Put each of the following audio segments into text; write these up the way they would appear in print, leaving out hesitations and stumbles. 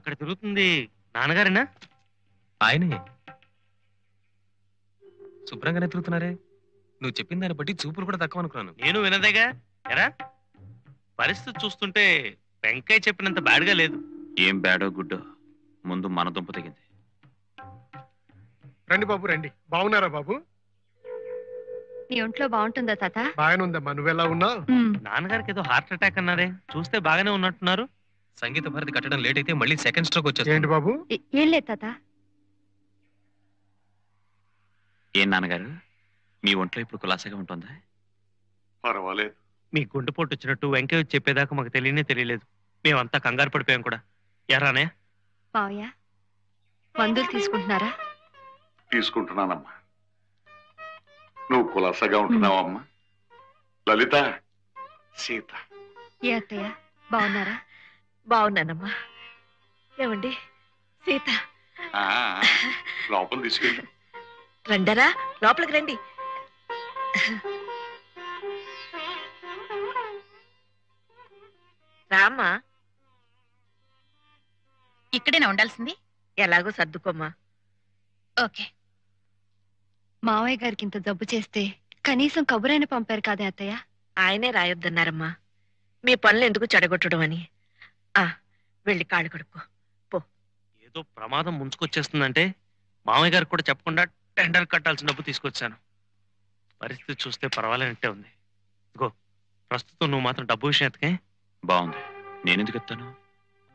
అక్కడ తిరుగుతుంది నాన్నగారేనా? ఆయనే. శుభ్రంగానే తిరుగుతున్నారే. నువ్వు చెప్పిన దాన్ని బట్టి చూపులు కూడా తక్కువ అనుకున్నాను. నేను వినదేగా. ఎరా పరిస్థితి చూస్తుంటే వెంకయ్య చెప్పినంత బ్యాడ్గా లేదు. ఏం బ్యాడో గుడ్డో ముందు మన దుంప తెగింది. రండి బాబు రండి. బాగున్నారా బాబు? నీ ఒంట్లో బాగుంటుందా తాత? బాగానే ఉందమ్మా, నువ్వెలా ఉన్నావు? నాన్నగారికి ఏదో హార్ట్ అటాక్ అన్నారే, చూస్తే బాగానే ఉన్నట్టున్నారు. సంగీత భారతి కట్టడం లేట్ అయితే మళ్ళీ సెకండ్ స్ట్రోక్ వచ్చేస్తుంది. ఏంటి బాబు? ఏం లేదు తాత. ఏం నాన్నగారు, మీ ఒంట్లో ఇప్పుడు కులాసగా ఉంటుందా? పర్వాలేదు. మీ గుండెపోటు వచ్చినట్టు వెంకయ్య వచ్చి చెప్పేదాకా మాకు తెలియలేదు. మేమంతా కంగారు పడిపోయాం కూడా. ఎరానే మావయ్య మందులు తీసుకుంటున్నారా? తీసుకుంటున్నానమ్మా. నువ్వు కులాసగా ఉంటున్నావమ్మా. లలిత, సీత. ఏ అత్తయ్య బాగున్నారా? బాగున్నానమ్మా. ఏమండి సీత లోపల తీసుకెళ్ళి. రండరా, లోపలికి రండి. రామ్మా. ఇక్కడేనా ఉండాల్సింది? ఎలాగో సర్దుకోమ్మా. ఓకే. మావయ్య గారికి ఇంత జబ్బు చేస్తే కనీసం కబురైన పంపారు కాదే అత్తయ్య. ఆయనే రాయొద్దన్నారమ్మా, మీ పనులు ఎందుకు చెడగొట్టడం అని. వెళ్ళి కాళ్ళు కడుక్కో పో. ఏదో ప్రమాదం ముంచుకొచ్చేస్తుందంటే మామయ్య గారికి కూడా చెప్పకుండా టెండర్ కట్టాల్సిన డబ్బు తీసుకొచ్చాను. పరిస్థితి చూస్తే పర్వాలేనట్టే ఉంది. ఇదిగో ప్రస్తుతం నువ్వు మాత్రం డబ్బు విషయం ఎత్తకే. బాగుంది. నేనెందుకు చెప్తాను,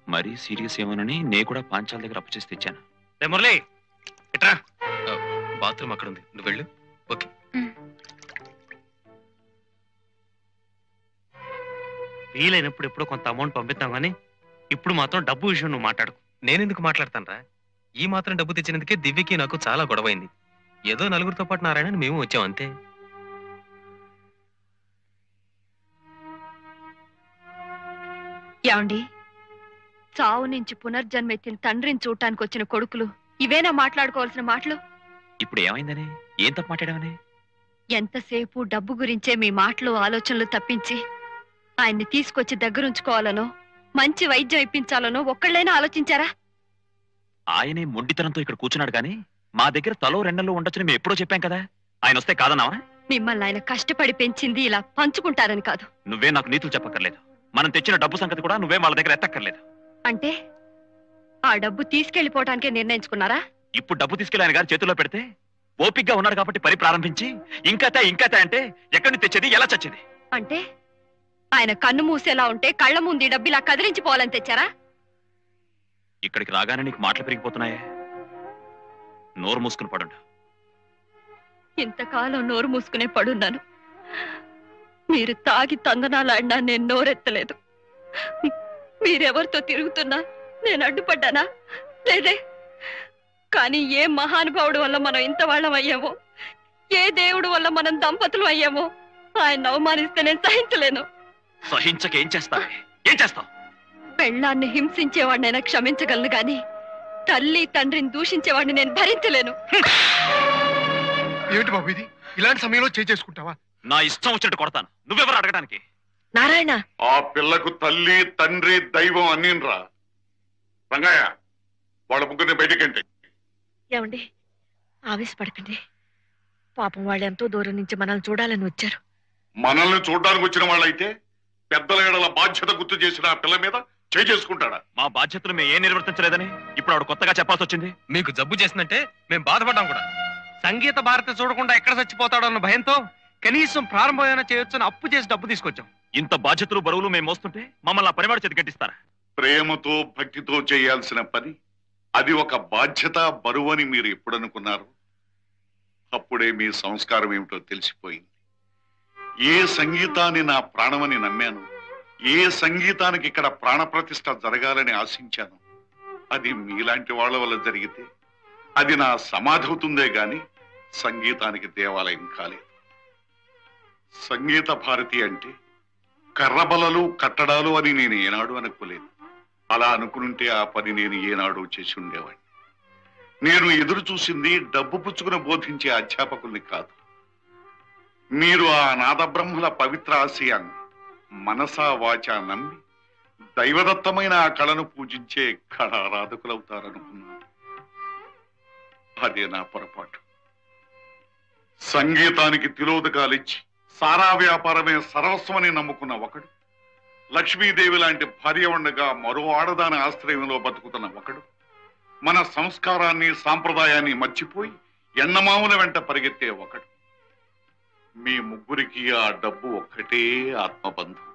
మరీ సీరియస్ ఏమోనని నేను కూడా పాంచాల దగ్గర అప్పు చేసి తెచ్చాను. రే మురళి, ఎట్రా. బాత్రూమ్ అక్కడ ఉంది, నువ్వు వెళ్ళు. ఓకే. వీలైనప్పుడు ఎప్పుడో కొంత అమౌంట్ పంపిస్తాం కానీ ఇప్పుడు మాత్రం డబ్బు విషయం నువ్వు మాట్లాడుకో. నేనెందుకు మాట్లాడతానరా? ఈ మాత్రం డబ్బు తెచ్చినందుకే దివ్యకి నాకు చాలా గొడవైంది. ఏదో నలుగురితో పాటు నారాయణ మేము వచ్చాం అంతే. ఏమండి, చావు నుంచి పునర్జన్మెత్తిన తండ్రిని చూడటానికి వచ్చిన కొడుకులు ఇవేనా మాట్లాడుకోవాల్సిన మాటలు? ఇప్పుడు ఏమైందని? ఏం తప్పు మాట్లాడావని? ఎంతసేపు డబ్బు గురించే మీ మాటలు ఆలోచనలు తప్పించి ఆయన్ని తీసుకొచ్చి దగ్గరుంచుకోవాలనో మంచి వైద్యం ఇప్పించాలనో ఒక్కళ్ళైనా ఆలోచించారా? ఆయనే మొండితనంతో ఇక్కడ కూర్చున్నాడు కానీ మా దగ్గర తలో రెండల్లో ఉండొచ్చని మేము ఎప్పుడో చెప్పాం కదా. ఆయన వస్తే కాదన్నావా? మిమ్మల్ని ఆయన కష్టపడి పెంచింది ఇలా పంచుకుంటారని కాదు. నువ్వే నాకు నీతులు చెప్పక్కర్లేదు. మనం తెచ్చిన డబ్బు సంగతి కూడా నువ్వే వాళ్ళ దగ్గర ఎత్తక్కర్లేదు. అంటే ఆ డబ్బు తీసుకెళ్లిపోవటానికే నిర్ణయించుకున్నారా? ఇప్పుడు డబ్బు తీసుకెళ్లి ఆయన గారి చేతుల్లో పెడితే ఓపిగ్గా ఉన్నాడు కాబట్టి పని ప్రారంభించి ఇంకతే అంటే ఎక్కడి నుంచి తెచ్చేది, ఎలా చచ్చేది? అంటే ఆయన కన్ను మూసేలా ఉంటే కళ్ళ ముందు ఈ డబ్బు ఇలా కదిలించిపోవాలని తెచ్చారా? ఇక్కడికి రాగానే నీకు మాటలు పెరిగిపోతున్నాయే. నోరు మూసుకుని పడుండు. ఇంతకాలం నోరు మూసుకునే పడున్నాను. మీరు తాగి తందనాలాడినా నేను నోరెత్తలేదు. మీరెవరితో తిరుగుతున్నా నేను అడ్డుపడ్డానా? లేదే. కానీ ఏ మహానుభావుడు వల్ల మనం ఇంత వాళ్ళం అయ్యామో, ఏ దేవుడు వల్ల మనం దంపతులు అయ్యామో ఆయన అవమానిస్తే నేను సహించలేను. సహించక ఏం చేస్తావు? పెళ్ళాన్ని హింసించేవాడినైనా క్షమించగలను గాని తల్లి తండ్రిని దూషించేవాడిని నేను భరించలేను. ఏమిటి బాబు ఇది? ఇలాంటి సమయంలో చేసుకుంటావా? నా ఇష్టం వచ్చినట్టు కొడతాను. నువ్వెవరు అడగడానికి? నారాయణ, ఆ పిల్లకు తల్లి తండ్రి దైవం అన్నీనరా. రంగయ్య, వాళ్ళ ముగ్గురిని బయటికంటే. ఏమండి ఆవేశపడకండి. పాపం వాళ్ళు ఎంతో దూరం నుంచి మనల్ని చూడాలని వచ్చారు. మనల్ని చూడడానికి వచ్చిన వాళ్ళైతే పెద్దల ఏడల బాధ్యత గుర్తు చేసిన ఆ పిల్ల మీద చేసుకుంటాడా? మా బాధ్యతలు మేము ఏం నిర్వర్తించలేదని ఇప్పుడు ఆవిడ కొత్తగా చెప్పాల్సి వచ్చింది. మీకు జబ్బు చేసిందంటే మేము బాధపడ్డాం కూడా. సంగీత భారతి చూడకుండా ఎక్కడ చచ్చిపోతాడో అన్న భయంతో కనీసం ప్రారంభమైనా చేయొచ్చని అప్పు చేసి డబ్బు తీసుకొచ్చాం. ఇంత బాధ్యతలు బరువులు మేము మోస్తుంటే మమ్మల్ని ఆ పనివాడు చేతి కట్టిస్తారా? ప్రేమతో భక్తితో చేయాల్సిన పని అది ఒక బాధ్యత బరువు అని మీరు ఎప్పుడనుకున్నారు? అప్పుడే మీ సంస్కారం ఏమిటో తెలిసిపోయింది. ఏ సంగీతాన్ని నా ప్రాణమని నమ్మాను, ఏ సంగీతానికి ఇక్కడ ప్రాణప్రతిష్ఠ జరగాలని ఆశించాను, అది మీలాంటి వాళ్ళ వల్ల జరిగితే అది నా సమాధి అవుతుందే గాని సంగీతానికి దేవాలయం కాలేదు. సంగీత భారతి అంటే కర్రబలలు కట్టడాలు అని నేను ఏనాడు అనుకోలేదు. అలా అనుకుంటే ఆ పని నేను ఏనాడు చేసి ఉండేవాడిని. నేను ఎదురు చూసింది డబ్బు పుచ్చుకుని బోధించే అధ్యాపకుల్ని కాదు. మీరు ఆ నాదబ్రహ్మల పవిత్ర ఆశయాన్ని మనసా వాచా నమ్మి దైవదత్తమైన ఆ కళను పూజించే కళారాధకులవుతారనుకున్నాను. అదే నా పొరపాటు. సంగీతానికి తిలోదకాలిచ్చి సారా వ్యాపారమే సర్వస్వమని నమ్ముకున్న ఒకడు, లక్ష్మీదేవి లాంటి భార్య ఉండగా మరో ఆడదాని ఆశ్రయంలో బతుకుతున్న ఒకడు, మన సంస్కారాన్ని సాంప్రదాయాన్ని మర్చిపోయి ఎండమాముల వెంట పరిగెత్తే ఒకడు. మీ ముగ్గురికి ఆ డబ్బు ఒక్కటే ఆత్మబంధం.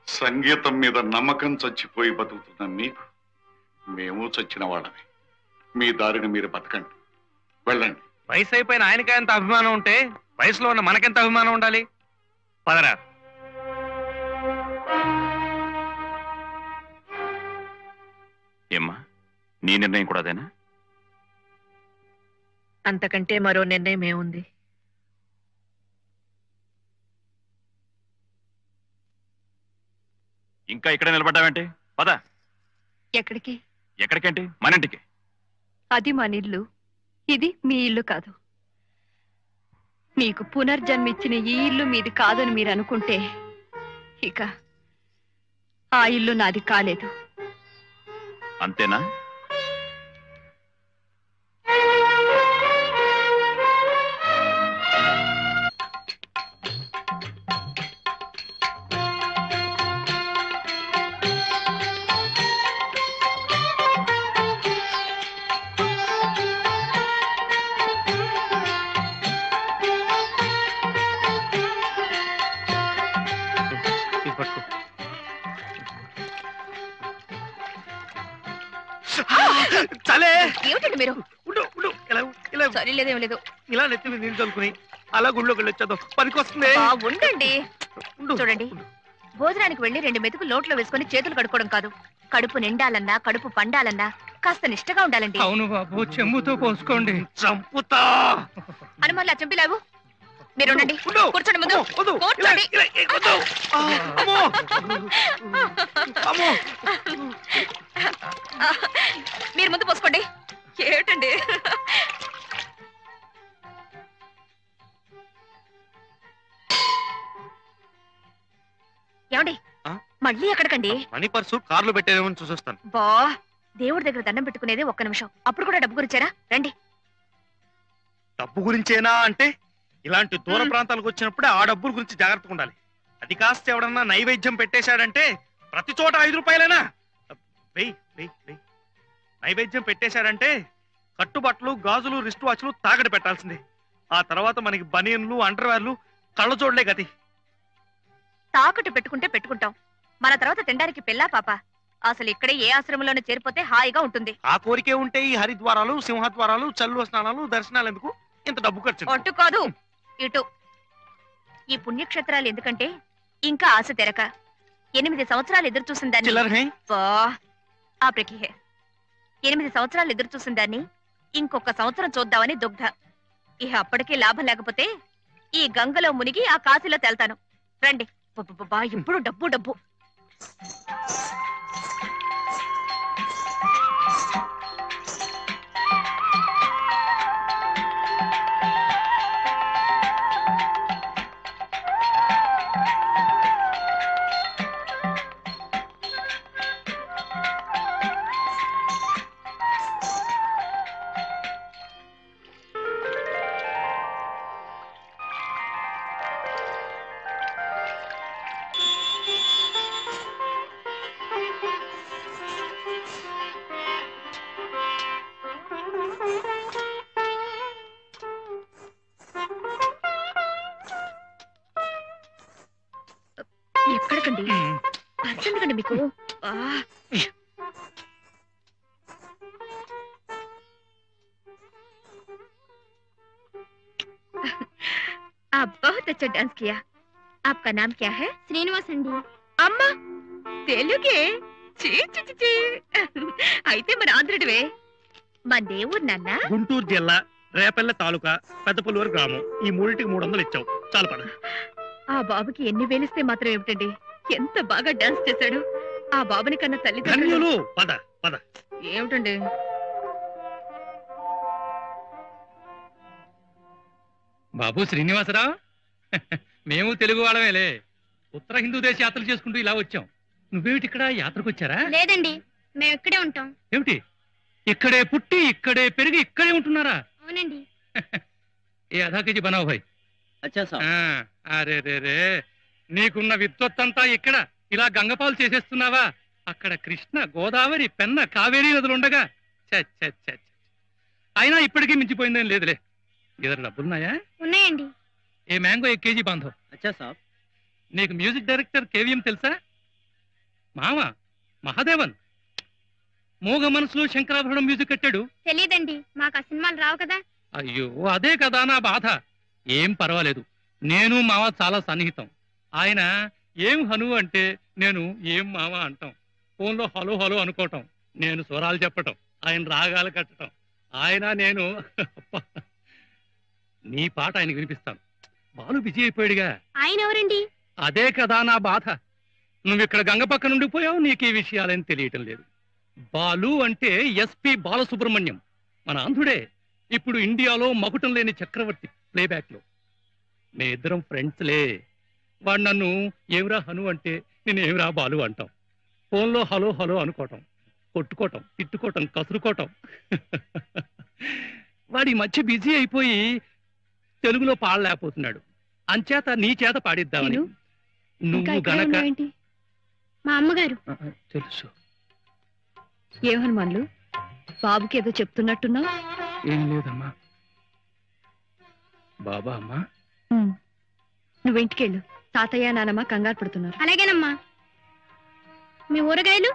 సంగీతం మీద నమ్మకం చచ్చిపోయి బతుకుతున్న మీకు మేము చచ్చిన వాళ్ళమే. మీ దారిని మీరు బతకండి, వెళ్ళండి. వయసు అయిపోయిన ఆయనకి ఎంత అభిమానం ఉంటే వయసులో ఉన్న మనకెంత అభిమానం ఉండాలి? పదరా. ఏమ్మా, నీ నిర్ణయం కూడా అదేనా? అంతకంటే మరో నిర్ణయం ఏముంది? ఇంకా ఇక్కడ నిలబడ్డావేంటి? పద. ఎక్కడికి? ఎక్కడికేంటి? మన ఇంటికి. అది మన ఇల్లు, ఇది మీ ఇల్లు కాదు. మీకు పునర్జన్మిచ్చిన ఈ ఇల్లు మీది కాదని మీరు అనుకుంటే ఇక ఆ ఇల్లు నాది కాలేదు. అంతేనా? చలే. ఏమిటండి మీరు? ఇలా లేదేం లేదు. ఇలా నెత్తి మీద నీళ్ళు చల్లుకుని అలా గుళ్ళోకి వెళ్ళొచ్చేద్దాం, పనికొస్తుంది. ఉండండి. చూడండి, భోజనానికి వెళ్ళి 2 మెతుకులు నోట్లో వేసుకుని చేతులు కడుక్కోవడం కాదు. కడుపు నిండాలన్నా, కడుపు పండాలన్నా కాస్త నిష్టగా ఉండాలండి. అవును బాబు, చెంబుతో పోసుకోండి. చంపుతా. అనుమానులు ఆ చెంపిలావు. మీరు ఉండండి, కూర్చోండి. ముందు కూర్చోండి. మీరు ముందు పోసుకోండి. ఏమిటండి? ఏమండి, మళ్ళీ ఎక్కడికండి? మనీ పర్సు కార్లో పెట్టేదేమో చూసొస్తాను. బా, దేవుడి దగ్గర దండం పెట్టుకునేది ఒక్క నిమిషం, అప్పుడు కూడా డబ్బు గురించారా? రండి. డబ్బు గురించేనా అంటే ఇలాంటి దూర ప్రాంతాలకు వచ్చినప్పుడే ఆ డబ్బుల గురించి జాగ్రత్తగా ఉండాలి. అది కాస్త ఎవడన్నా నైవేద్యం పెట్టేశాడంటే ప్రతి చోట 5 రూపాయలేనా? వెయ్యి వెయ్యి వెయ్యి. నైవేద్యం పెట్టేశాడంటే కట్టుబట్టలు, గాజులు, రిస్ట్ వాచ్లు తాకట్టు పెట్టాల్సిందే. ఆ తర్వాత మనకి బనియన్లు, అండర్వేర్లు, కళ్ళజోడ్లే గతి. తాకట్టు పెట్టుకుంటే పెట్టుకుంటాం, మన తర్వాత తినడానికి పిల్లా పాప. అసలు ఇక్కడే ఏ ఆశ్రమంలోనే చేరిపోతే హాయిగా ఉంటుంది. ఆ కోరికే ఉంటే ఈ హరిద్వారాలు, సింహద్వారాలు, చల్లు స్నానాలు, దర్శనాలు ఎందుకు ఇంత డబ్బు ఖర్చు? అటు కాదు, ఇటు. ఈ పుణ్యక్షేత్రాలు ఎందుకంటే ఇంకా ఆశ తెరక 8 సంవత్సరాలు ఎదురు చూసిన దాన్ని 8 సంవత్సరాలు ఎదురు చూసిన దాన్ని ఇంకొక సంవత్సరం చూద్దామని దుగ్ధ. ఇహ అప్పటికే లాభం లేకపోతే ఈ గంగలో మునిగి ఆ కాశీలో తేల్తాను. రండి. ఇప్పుడు డబ్బు డబ్బు. ఎక్కడికండి? అర్జెంటుకండి మీకు. आप बहुत अच्छा डांस किया। आपका नाम क्या है? శ్రీనివాస్ అండి. అమ్మా, తెలుగే? చీ చీ చీ చీ. అయితే మన ఆంధ్రుడివే. మన దేవుడు నాన్న? గుంటూరు జిల్లా రేపల్లె తాలూకా పెద్దపల్లూరు గ్రామం. ఈ మూడింటికి 300 ఇచ్చావు, చాలు పద. ఆ బాబుకి ఎన్ని వేలిస్తే మాత్రం ఏమిటండి, ఎంత బాగా డాన్స్ చేశాడు. ఆ బాబుని కన్నా తల్లిదండ్రులు. పద పద. ఏమిటండి? బాబు శ్రీనివాసరావు, మేము తెలుగు వాళ్ళమేలే. ఉత్తర హిందూ దేశ యాత్రలు చేసుకుంటూ ఇలా వచ్చాం. నువ్వేమిటి ఇక్కడ యాత్రకు వచ్చారా? లేదండి, మేము ఇక్కడే ఉంటాం. ఏమిటి ఇక్కడే పుట్టి ఇక్కడే పెరిగి ఇక్కడే ఉంటున్నారా? అవునండి. ఏ ఆధా కేజీ బనావు భాయ్. అరే రే రే, నీకున్న విద్వత్తంతా ఇక్కడ ఇలా గంగపాలు చేసేస్తున్నావా? అక్కడ కృష్ణ, గోదావరి, పెన్న, కావేరీ నదులుండగా అయినా ఇప్పటికీ మించిపోయిందేం లేదులే. ఇద్దరు డబ్బులున్నాయా? ఉన్నాయండి. ఏ మ్యాంగో 1 కేజీ బాంధవ్. నీకు మ్యూజిక్ డైరెక్టర్ కేవీఎం తెలుసా? మామ మహాదేవన్ మోగ మనసులో శంకరాభరణం మ్యూజిక్ కట్టాడు. తెలియదండి, మాకు ఆ సినిమాలు రావు కదా. అయ్యో అదే కదా నా బాధ. ఏం పర్వాలేదు, నేను మావ చాలా సన్నిహితం. ఆయన ఏం హను అంటే నేను ఏం మావ అంటాం. ఫోన్లో హలో హలో అనుకోవటం, నేను స్వరాలు చెప్పటం, ఆయన రాగాలు కట్టడం. ఆయన నేను నీ పాట ఆయనకు వినిపిస్తాను. బాలు బిజీ అయిపోయాడుగా. ఆయన ఎవరండి? అదే కదా నా బాధ. నువ్వు ఇక్కడ గంగ పక్క నుండి పోయావు, నీకు ఈ విషయాలని తెలియటం లేదు. బాలు అంటే ఎస్పి బాలసుబ్రహ్మణ్యం, మన ఆంధ్రుడే. ఇప్పుడు ఇండియాలో మకుటం లేని చక్రవర్తి ప్లేబ్యాక్ లో. మే ఇద్దరం ఫ్రెండ్స్లే. వాడు నన్ను ఏమిరా హను అంటే నేను ఏమిరా బాలు అంటాం. ఫోన్లో హలో హలో అనుకోవటం, కొట్టుకోవటం, తిట్టుకోవటం, కసురుకోవటం. వాడి మధ్య బిజీ అయిపోయి తెలుగులో పాడలేకపోతున్నాడు. అంచేత నీ చేత పాడిద్దామని. నువ్వు గనక మా అమ్మగారు తెలుసు. ఏ హనుమాన్లు, బాబుకి ఏదో చెప్తున్నట్టున్నా? ఏం లేదమ్మా. బాబా అమ్మా, నువ్వు ఇంటికెళ్ళు. తాతయ్య నానమ్మ కంగారు పడుతున్నారు. అలాగేనమ్మా. మీ ఊరగాయలు?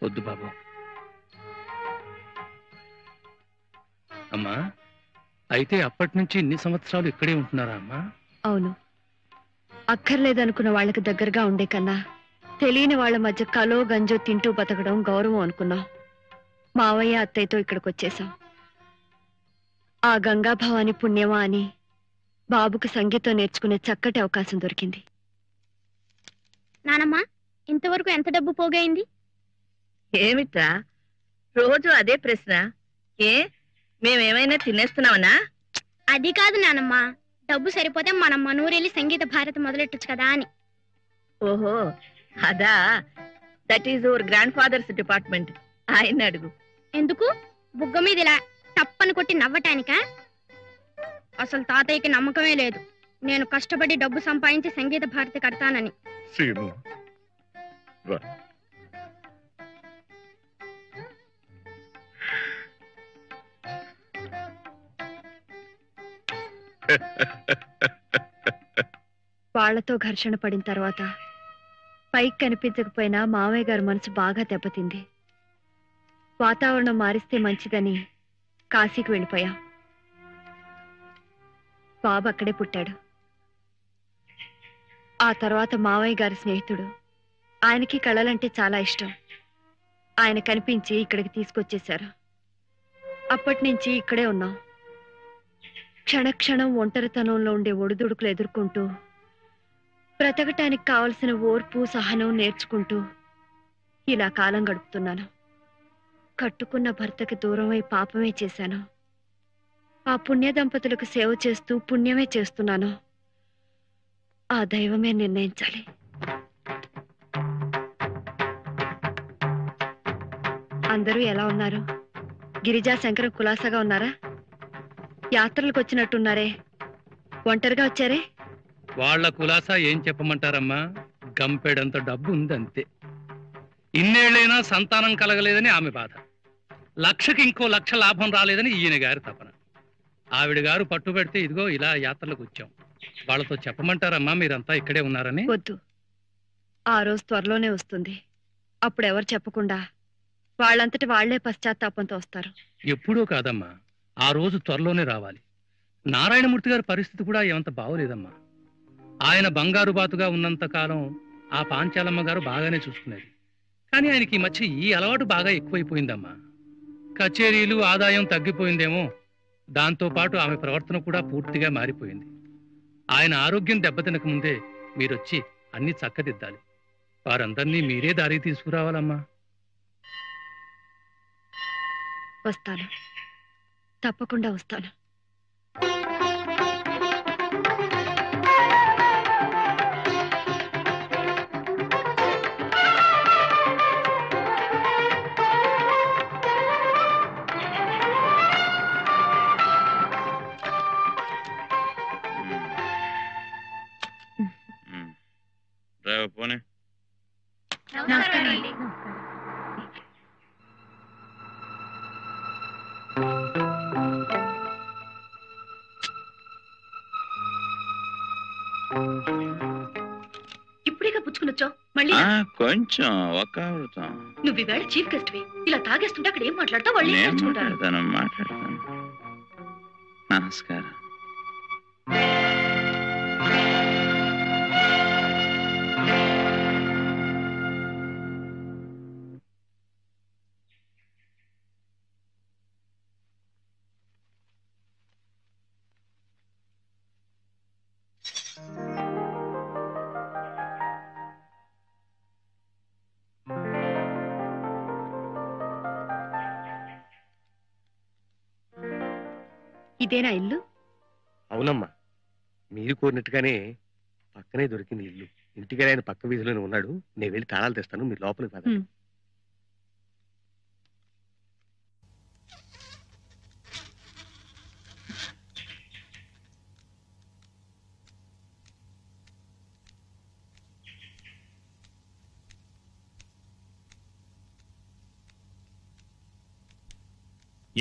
వద్దు బాబు. అమ్మా, అయితే అప్పటి నుంచి ఇన్ని సంవత్సరాలు ఇక్కడే ఉంటున్నారా అమ్మా? అవును. అక్కర్లేదనుకున్న వాళ్ళకి దగ్గరగా ఉండే కన్నా తెలియని వాళ్ళ మధ్య కలో గంజో తింటూ బతకడం గౌరవం అనుకున్నాం. మావయ్య అత్తయ్యతో ఇక్కడికి వచ్చేసాం. ఆ గంగాభవాని పుణ్యమా అని బాబుకి సంగీతం నేర్చుకునే చక్కటి అవకాశం దొరికింది. నానమ్మా, ఇంతవరకు ఎంత డబ్బు పోగైంది? ఏమిట్రా రోజు అదే ప్రశ్న? ఏ మేమేమైనా తినేస్తున్నామనా? అది కాదు నానమ్మా, డబ్బు సరిపోతే మనం మనూరెళ్ళి సంగీత భారతి మొదలెట్టచ్చు కదా అని. ఓహో అదా. That is your grandfather's department. ఆయన అడుగు. ఎందుకు? బుగ్గ మీద ఇలా టప్పని కొట్టి నవ్వటానికా? అసలు తాతయ్యకి నమ్మకమే లేదు నేను కష్టపడి డబ్బు సంపాదించి సంగీత భారతి కడతానని. సీను రా. వాళ్లతో ఘర్షణ పడిన తర్వాత పైకి కనిపించకపోయినా మామయ్య గారి మనసు బాగా దెబ్బతింది. వాతావరణం మారిస్తే మంచిదని కాశీకి వెళ్ళిపోయాం. బాబు అక్కడే పుట్టాడు. ఆ తర్వాత మామయ్య గారి స్నేహితుడు, ఆయనకి కళలంటే చాలా ఇష్టం, ఆయన కనిపించి ఇక్కడికి తీసుకొచ్చేశారు. అప్పటి నుంచి ఇక్కడే ఉన్నాం. క్షణక్షణం ఒంటరితనంలో ఉండే ఒడిదుడుకులు ఎదుర్కొంటూ, బ్రతకటానికి కావలసిన ఓర్పు సహనం నేర్చుకుంటూ ఇలా కాలం గడుపుతున్నాను. కట్టుకున్న భర్తకి దూరమై పాపమే చేశాను. ఆ పుణ్య దంపతులకు సేవ చేస్తూ పుణ్యమే చేస్తున్నాను. ఆ దైవమే నిర్ణయించాలి. అందరూ ఎలా ఉన్నారు? గిరిజా శంకరం కులాసాగా ఉన్నారా? యాత్రలకు వచ్చినట్టున్నారే, ఒంటరిగా వచ్చారే? వాళ్ల కులాసా ఏం చెప్పమంటారమ్మా? గంపెడంత డబ్బు ఉందంతే. ఇన్నేళ్లైనా సంతానం కలగలేదని ఆమె బాధ, లక్షకి ఇంకో లక్ష లాభం రాలేదని ఈయన గారి తపన. ఆవిడ గారు పట్టుబెడితే ఇదిగో ఇలా యాత్రలకు వచ్చాం. వాళ్ళతో చెప్పమంటారమ్మా మీరంతా ఇక్కడే ఉన్నారని? వద్దు, ఆ రోజు త్వరలోనే వస్తుంది. అప్పుడు ఎవరు చెప్పకుండా వాళ్ళంతటి వాళ్లే పశ్చాత్తాపంతో వస్తారు. ఎప్పుడూ కాదమ్మా, ఆ రోజు త్వరలోనే రావాలి. నారాయణమూర్తి గారి పరిస్థితి కూడా ఏమంత బాగోలేదమ్మా. ఆయన బంగారు బాతుగా ఉన్నంత కాలం ఆ పాంచాలమ్మ గారు బాగానే చూసుకునేది. కానీ ఆయనకి ఈ మధ్య ఈ అలవాటు బాగా ఎక్కువైపోయిందమ్మా. కచేరీలు, ఆదాయం తగ్గిపోయిందేమో. దాంతో పాటు ఆమె ప్రవర్తన కూడా పూర్తిగా మారిపోయింది. ఆయన ఆరోగ్యం దెబ్బతినక ముందే మీరొచ్చి అన్ని చక్కదిద్దాలి. వారందరినీ మీరే దారికి తీసుకురావాలమ్మా. వస్తాను, తప్పకుండా వస్తాను. ఇప్పుడేగా పుచ్చుకునొచ్చావు మళ్ళీ కొంచెం ఒక నువ్వు ఈవేళ చీఫ్ గెస్ట్ వి ఇలా తాగేస్తుంటే అక్కడ ఏం మాట్లాడతావు వాళ్ళు ఏం నేర్చుకుంటారు మాట్లాడతాను. నమస్కారం. ఇదేనా ఇల్లు? అవునమ్మా, మీరు కోరినట్టుగానే పక్కనే దొరికింది ఇల్లు. ఇంటికి ఆయన పక్క వీధిలోనే ఉన్నాడు. నేను వెళ్ళి తాళాలు తెస్తాను, మీరు లోపలికి పదండి.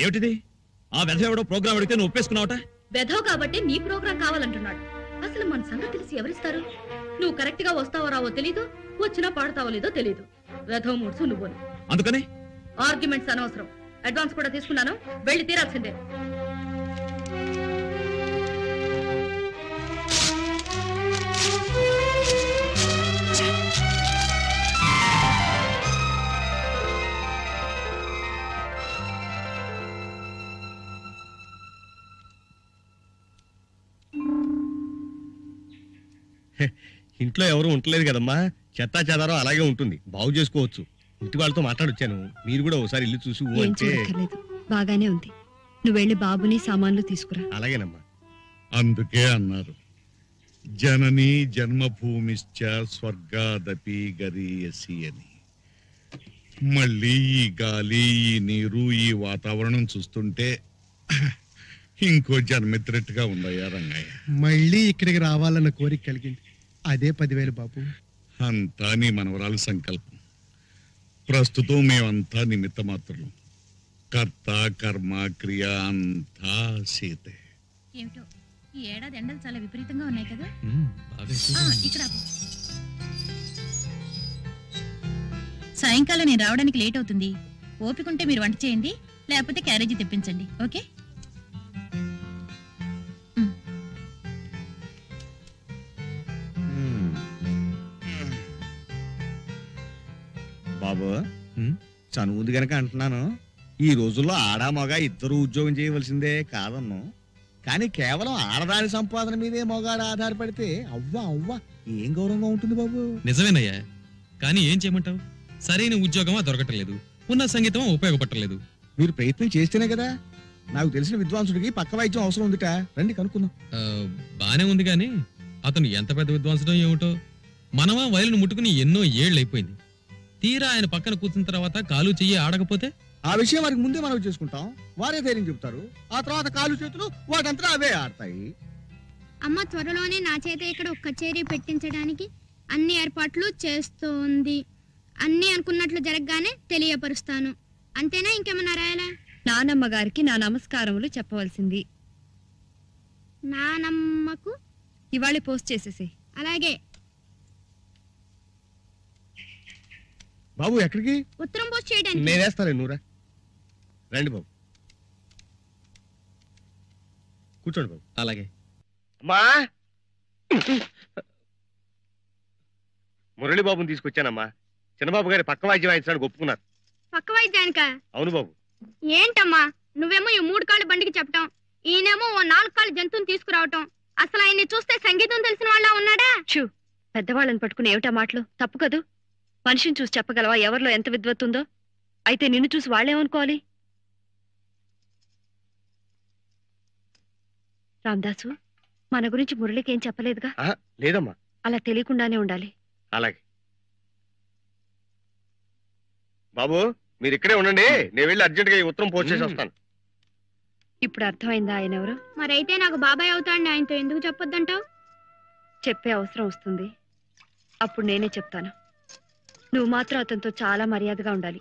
ఏమిటిది? ఆ వెధవడో ప్రోగ్రామ్ అడిగితే నువ్వు ఒప్పేసుకున్నావట? వెధవ్ కాబట్టి నీ ప్రోగ్రాం కావాలంటున్నాడు. అసలు మన సంగతి తెలిసి ఎవరిస్తారు? నువ్వు కరెక్ట్ గా వస్తావో రావో తెలీదు, వచ్చినా పాడతావో లేదో తెలీదు. వెధవ్ మూడ్సు నువ్వు. అందుకని ఆర్గ్యుమెంట్స్ అనవసరం. అడ్వాన్స్ కూడా తీసుకున్నాను, వెళ్ళి తీరాల్సిందే. ఇంట్లో ఎవరు ఉండలేదు కదమ్మా, చెత్తా చెదారం అలాగే ఉంటుంది, బాగు చేసుకోవచ్చు. ఇంటి వాళ్ళతో మాట్లాడొచ్చాను, మీరు కూడా ఒకసారి ఇల్లు చూసి అంటే. బాగానే ఉంది, నువ్వు వెళ్ళి బాబుని సామాన్లు తీసుకురా. అలాగేనమ్మా. అందుకే అన్నారు జనని జన్మభూమిశ్చ స్వర్గాదపి గరీయసి అని. మళ్ళీ ఈ గాలి, ఈ నీరు, ఈ వాతావరణం చూస్తుంటే ఇంకో జన్మెత్తినట్టుగా ఉందయ్యా రంగయ్య. మళ్ళీ ఇక్కడికి రావాలన్న కోరిక కలిగింది. అదే 10,000 బాబు. అంతా నీ మనవరాలు సంకల్పం. ప్రస్తుతం మేమంతా నిమిత్త మాత్రం. కర్త కర్మ క్రియ అంతా సీతే. ఏమిటో ఈ ఏడాది ఎండలు చాలా విపరీతంగా ఉన్నాయి కదా. ఇక్కడ సాయంకాలం నేను రావడానికి లేట్ అవుతుంది. ఓపికంటే మీరు వంట చేయండి, లేకపోతే క్యారేజీ తెప్పించండి. ఓకే? బాబు, చనువుంది గనక అంటున్నాను, ఈ రోజుల్లో ఆడా మగ ఇద్దరు ఉద్యోగం చేయవలసిందే కాదన్ను. కానీ కేవలం ఆడదాని సంపాదన మీదే మగాడు ఆధారపడితే అవ్వా అవ్వా ఏం గౌరవంగా ఉంటుంది బాబు. నిజమేనయ్యా, కానీ ఏం చేయమంటావు? సరైన ఉద్యోగమా దొరకటలేదు, ఉన్న సంగీతం ఉపయోగపడలేదు. మీరు ప్రయత్నం చేస్తేనే కదా. నాకు తెలిసిన విద్వాంసుడికి పక్క వైద్యం అవసరం ఉందిట, రండి కనుక్కుందాం. బానే ఉంది గాని అతను ఎంత పెద్ద విద్వాంసుడో ఏమిటో. మనమా వయలును ముట్టుకుని ఎన్నో ఏళ్ళు అయిపోయింది. తీరా ఆయన పక్కన కూర్చున్న తర్వాత కాలు చెయ్యి ఆడకపోతే ఆ విషయం వారికి ముందే మనం చేసుకుంటాం, వారే ధైర్యం చెప్తారు. ఆ తర్వాత కాలు చేతులు వాటంతా అవే ఆడతాయి. అమ్మ త్వరలోనే నా చేత ఇక్కడ ఒక కచేరీ పెట్టించడానికి అన్ని ఏర్పాట్లు చేస్తోంది. అన్ని అనుకున్నట్లు జరగగానే తెలియపరుస్తాను. అంతేనా, ఇంకేమన్నా రాయాలా? నానమ్మ గారికి నా నమస్కారములు చెప్పవలసింది. నానమ్మకు ఇవాళ పోస్ట్ చేసేసి. అలాగే. బాబు ఎక్కడికి? ఉత్తరం పోస్ట్ చేయడానికి. నేనేస్తాలే, నూరా. రండి బాబు, కూర్చోండి బాబు. అలాగే. అమ్మా, మురళీబాబుని తీసుకొచ్చానమ్మా. చిన్నబాబు గారి పక్క వాయిద్యం వాయించడానికి ఒప్పుకున్నారు. పక్క వాయిద్యానికా? అవును బాబు. ఏంటమ్మా నువ్వేమో ఈ 3 కాళ్ళ బండికి చెప్పటం, ఈయనేమో ఓ 4 కాళ్ళ జంతువుని తీసుకురావటం. అసలు ఆయన్ని చూస్తే సంగీతం తెలిసిన వాళ్ళ ఉన్నాడా? చూ, పెద్దవాళ్ళని పట్టుకుని ఏమిటా మాటలు? తప్పు కదూ. మనిషిని చూసి చెప్పగలవా ఎవరిలో ఎంత విద్వత్తుందో? అయితే నిన్ను చూసి వాళ్ళేమనుకోవాలి? రామదాసు, మన గురించి మురళికి ఏం చెప్పలేదుగా? లేదమ్మా. అలా తెలియకుండానే ఉండాలి. అలాగే బాబు, మీరు ఇక్కడే ఉండండి, నేను వెళ్ళి అర్జెంట్ గా ఈ ఉత్తరం పోస్ట్ చేసి వస్తాను. ఇప్పుడు అర్థమైందా ఆయన ఎవరు? మరైతే నాకు బాబాయ్ అవుతాడు, ఆయనతో ఎందుకు చెప్పొద్దంటావు? చెప్పే అవసరం వస్తుంది, అప్పుడు నేనే చెప్తాను. నువ్వు మాత్రం అతనితో చాలా మర్యాదగా ఉండాలి.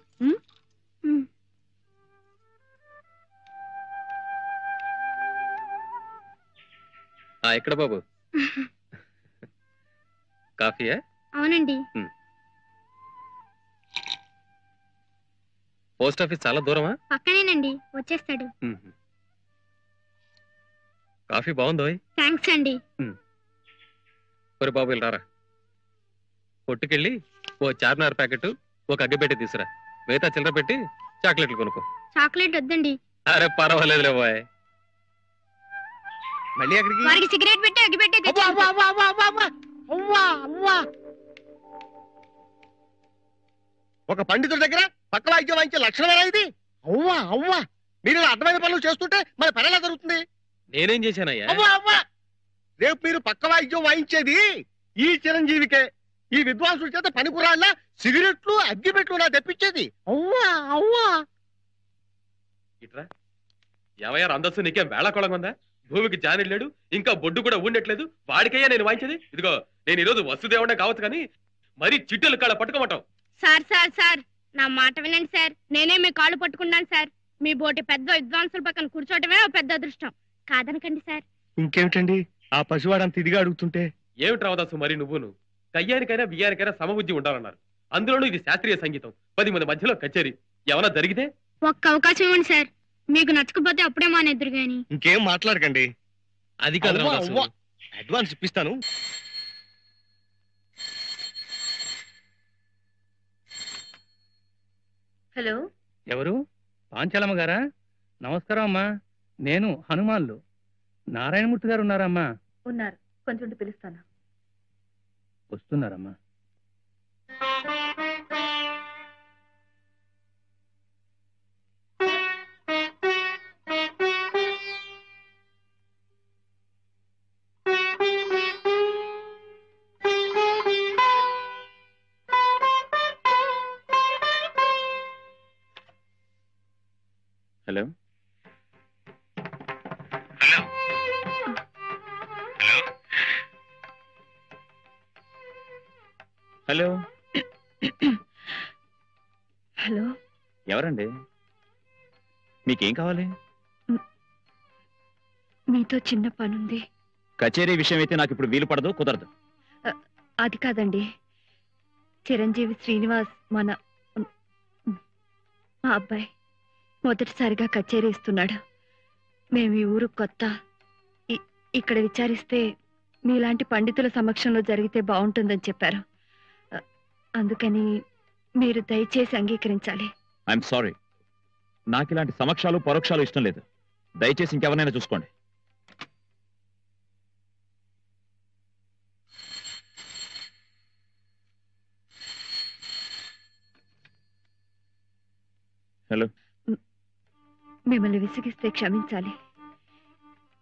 ఎక్కడ బాబు? కాఫీయా? అవునండి. పోస్ట్ ఆఫీస్ చాలా దూరమా? పక్కనేనండి, వచ్చేస్తాడు. కాఫీ బాగుందో? థ్యాంక్స్ అండి. ఒరే బాబు వెళ్ళరారా, కొట్టుకెళ్ళి ఓ చార్మినార్ ప్యాకెట్ ఒక అగ్గిపెట్టి తీసురా, మిగతా చిల్లర పెట్టి చాక్లెట్లు కొనుక్కో. చాక్లెట్ వద్దండి. అరే పర్వాలేదులే బాయ్. మళ్ళీ ఎక్కడికి? వారికి సిగరెట్ పెట్టి అగ్గి పెట్టి ఒక పండితుడి దగ్గర పక్క వాయిద్యం వాయించే లక్షణమేనా ఇది? అవ్వా అవ్వా, మీరు ఇలా అర్థమైన పనులు చేస్తుంటే మన పని ఎలా జరుగుతుంది? నేనేం చేశానయ్యా? అవ్వా అవ్వా, రేపు మీరు పక్క వాయిద్యం వాయించేది ఈ చిరంజీవికే. ఈ విద్వాంసుల చేత పనికురాళ్ళ సిగరెట్లు అగ్గిపెట్లు నా తెప్పించేది. అవ్వా అవ్వా. ఇట్రా ఎవయ్యారు అందస్తు నీకేం వేళాకోళంగా? భూమికి జానిళ్ళాడు, ఇంకా బొడ్డు కూడా ఉండట్లేదు, వాడికయ్యా నేను వాయించేది. ఇదిగో నేను ఈరోజు వస్తుదేవుడే కావచ్చు కానీ మరీ చిట్టెలు కాళ్ళ పట్టుకోమంటావు. సార్ సార్ సార్, నా మాట వినండి సార్. నేనే మీ కాళ్ళు పట్టుకున్నాను సార్. మీ బోటి పెద్ద విద్వాంసుల పక్కన కూర్చోవటమే పెద్ద అదృష్టం. కాదనకండి సార్. ఇంకేమిటండి ఆ పసివాడంత ఇదిగా అడుగుతుంటే? ఏమిటి రావదాసు మరి నువ్వును? కయ్యానికైనా బియ్యానికైనా సమబుద్ధి ఉండాలన్నారు. అందులోనూ ఇది శాస్త్రీయ సంగీతం, 10 మంది మధ్యలో కచేరీ. ఏమన్నా జరిగితే ఒక్క అవకాశం ఇవ్వండి సార్. మీకు నచ్చకపోతే అప్పుడే మానేద్దరు గాని. ఇంకేం మాట్లాడకండి. అది కాదు రావదాసు, అడ్వాన్స్ ఇప్పిస్తాను. హలో, ఎవరు? పాంచాలమ్మ గారా? నమస్కారం అమ్మా, నేను హనుమాన్లు. నారాయణమూర్తి గారు ఉన్నారా అమ్మా? ఉన్నారు, కొంచెం పిలుస్తాను. వస్తున్నారమ్మా. Hello hello hello hello hello, ఎవరండి? మీకేం కావాలి? మీతో చిన్న పనుంది. కచేరీ విషయం అయితే నాకు ఇప్పుడు వీలు పడదు, కుదరదు. అది కాదండి, చిరంజీవి శ్రీనివాస్ మా అబ్బాయి మొదటిసారిగా కచేరీ ఇస్తున్నాడు. మేము ఈ ఊరు కొత్త. ఇక్కడ విచారిస్తే మీలాంటి పండితుల సమక్షంలో జరిగితే బాగుంటుందని చెప్పారు. అందుకని మీరు దయచేసి అంగీకరించాలి. ఐఎమ్ సారీ, నాకు ఇలాంటి సమక్షాలు పరోక్షాలు ఇష్టం లేదు. దయచేసి ఇంకెవరైనా చూసుకోండి. హలో, మిమ్మల్ని విసిగిస్తే క్షమించాలి.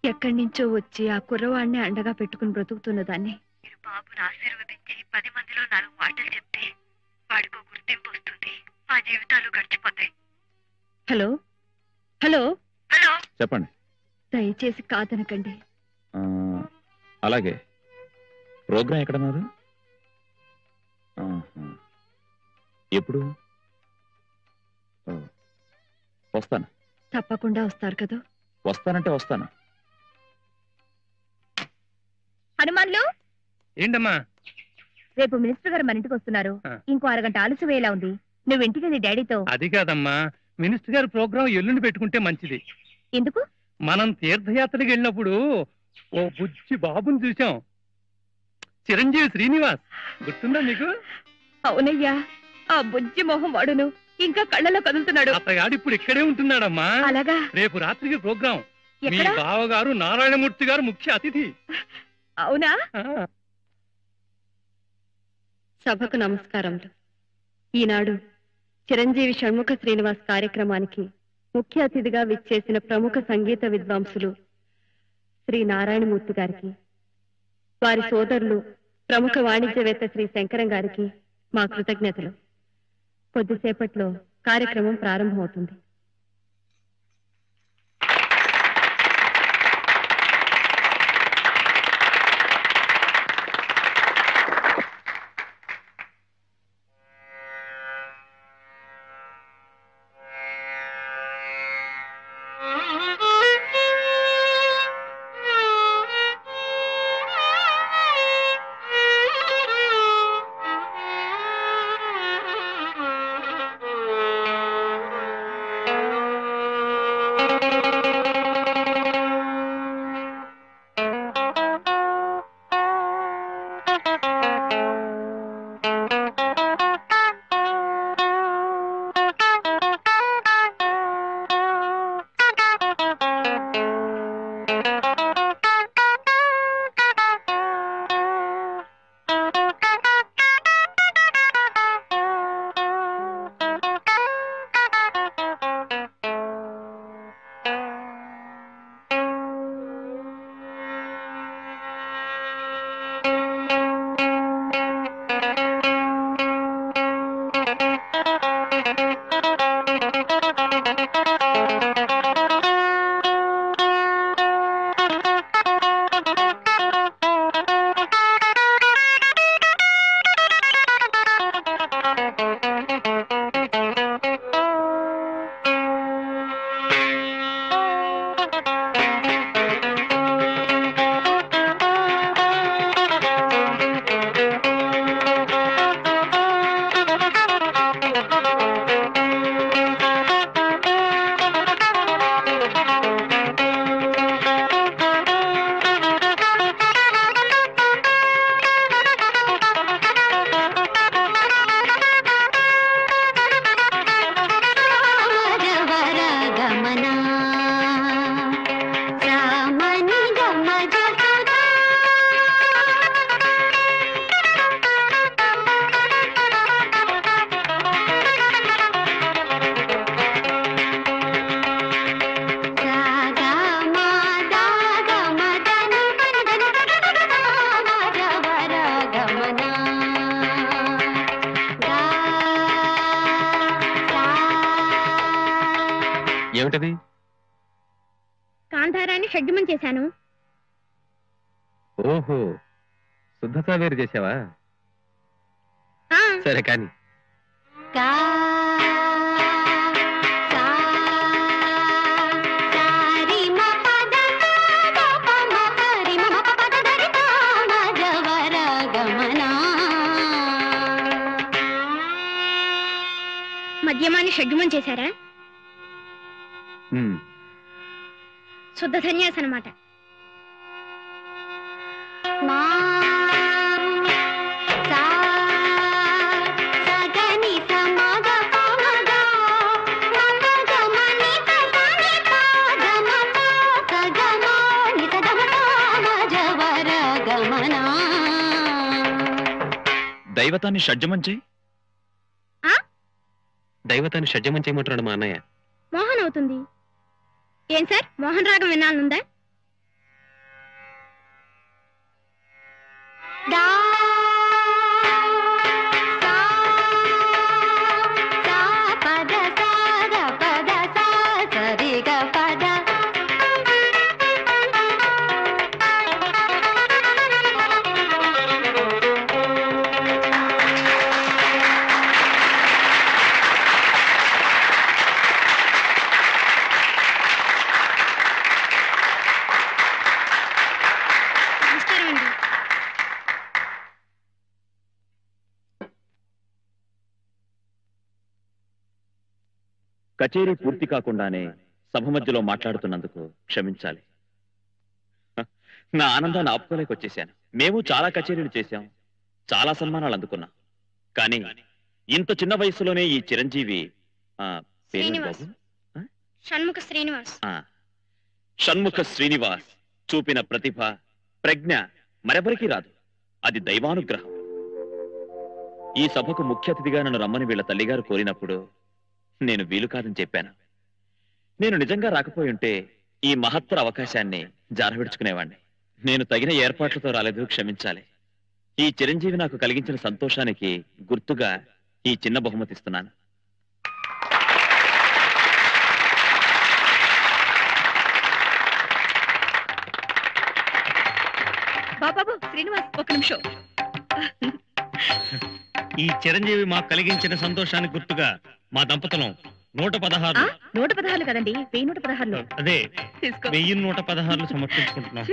ఎక్కడి నుంచో వచ్చి ఆ కుర్రవాడిని అండగా పెట్టుకుని బ్రతుకుతున్న దాన్ని మీరు బాబును ఆశీర్వదించి 10 మందిలో 4 మాటలు చెప్తే వాడికో గుర్తింపు వస్తుంది. మా జీవితాలు గడిచిపోతాయి. హలో హలో హలో, చెప్పండి. దయచేసి కాదనకండి. అలాగే, ప్రోగ్రాం ఎక్కడన్నారు? ఎప్పుడు? వస్తాను. తప్పకుండా వస్తారు కదా? వస్తానంటే వస్తాను. హనుమాన్లు, ఏంటమ్మా? రేపు మినిస్టర్ గారు మన ఇంటికి వస్తున్నారు. ఇంకో అరగంట ఆలస్యం వేలా ఉంది. నువ్వు ఇంటికి వెళ్ళి డాడీతో. అది కాదమ్మా, మినిస్టర్ గారు ప్రోగ్రాం ఎల్లుండి పెట్టుకుంటే మంచిది. ఎందుకు? మనం తీర్థయాత్రకి వెళ్ళినప్పుడు ఓ బుజ్జి బాబుని చూసాం, చిరంజీవి శ్రీనివాస్. గుర్తుందా నీకు? అవునయ్యా, ఆ బుజ్జి మొహం వాడును ఇంకా కళ్ళలో కదులుతున్నాడు. అతగాడు ఇప్పుడు ఇక్కడే ఉంటున్నాడమ్మా. అలాగా? రేపు రాత్రికి ప్రోగ్రాం. మీ బావగారు నారాయణమూర్తి గారు ముఖ్య అతిథి. అవునా? సభకు నమస్కారములు. ఈనాడు చిరంజీవి షణ్ముఖ శ్రీనివాస్ కార్యక్రమానికి ముఖ్య అతిథిగా విచ్చేసిన ప్రముఖ సంగీత విద్వాంసులు శ్రీ నారాయణమూర్తి గారికి, వారి సోదరులు ప్రముఖ వాణిజ్యవేత్త శ్రీ శంకరం గారికి మా కృతజ్ఞతలు. కొద్దిసేపట్లో కార్యక్రమం ప్రారంభమవుతుంది. ఏమిటది? కాంతారాన్ని షడ్జమం చేశాను. ఓహో, శుద్ధత వేరు చేసావా? సరే కానీ మధ్యమాన్ని షడ్జమం చేశారా? శుద్ధ సన్యాసి అన్నమాట. దైవతాన్ని షడ్జమం చేయి. దైవతాన్ని షడ్జమం చేయమంటున్నాడు మా అన్నయ్య. మోహన్ అవుతుంది. ఏం సార్, మోహన్ రాగం వినాలనుందా? కచేరీ పూర్తి కాకుండానే సభ మధ్యలో మాట్లాడుతున్నందుకు క్షమించాలి. నా ఆనందాన్ని ఆపుకోలేకొచ్చేశాను. మేము చాలా కచేరీలు చేశాం, చాలా సన్మానాలు అందుకున్నాం. కానీ ఇంత చిన్న వయసులోనే ఈ చిరంజీవి షణ్ముఖ శ్రీనివాస్ షణ్ముఖ శ్రీనివాస్ చూపిన ప్రతిభ, ప్రజ్ఞ మరెవరికీ రాదు. అది దైవానుగ్రహం. ఈ సభకు ముఖ్య అతిథిగా నన్ను రమ్మని వీళ్ళ తల్లిగారు కోరినప్పుడు నేను వీలు కాదని చెప్పాను. నేను నిజంగా రాకపోయి ఉంటే ఈ మహత్తర అవకాశాన్ని జారవిడుచుకునేవాణ్ణి. నేను తగిన ఏర్పాట్లతో రాలేదు, క్షమించాలి. ఈ చిరంజీవి నాకు కలిగించిన సంతోషానికి గుర్తుగా ఈ చిన్న బహుమతి ఇస్తున్నాను. బాబాబు శ్రీనివాస్, ఒక నిమిషం. ఈ చిరంజీవి మాకు కలిగించిన సంతోషానికి గుర్తుగా మా దంపతులం 116 116 కదండి, 1116. అదే తీసుకో. 1116 సమర్పించుకుంటున్నాం.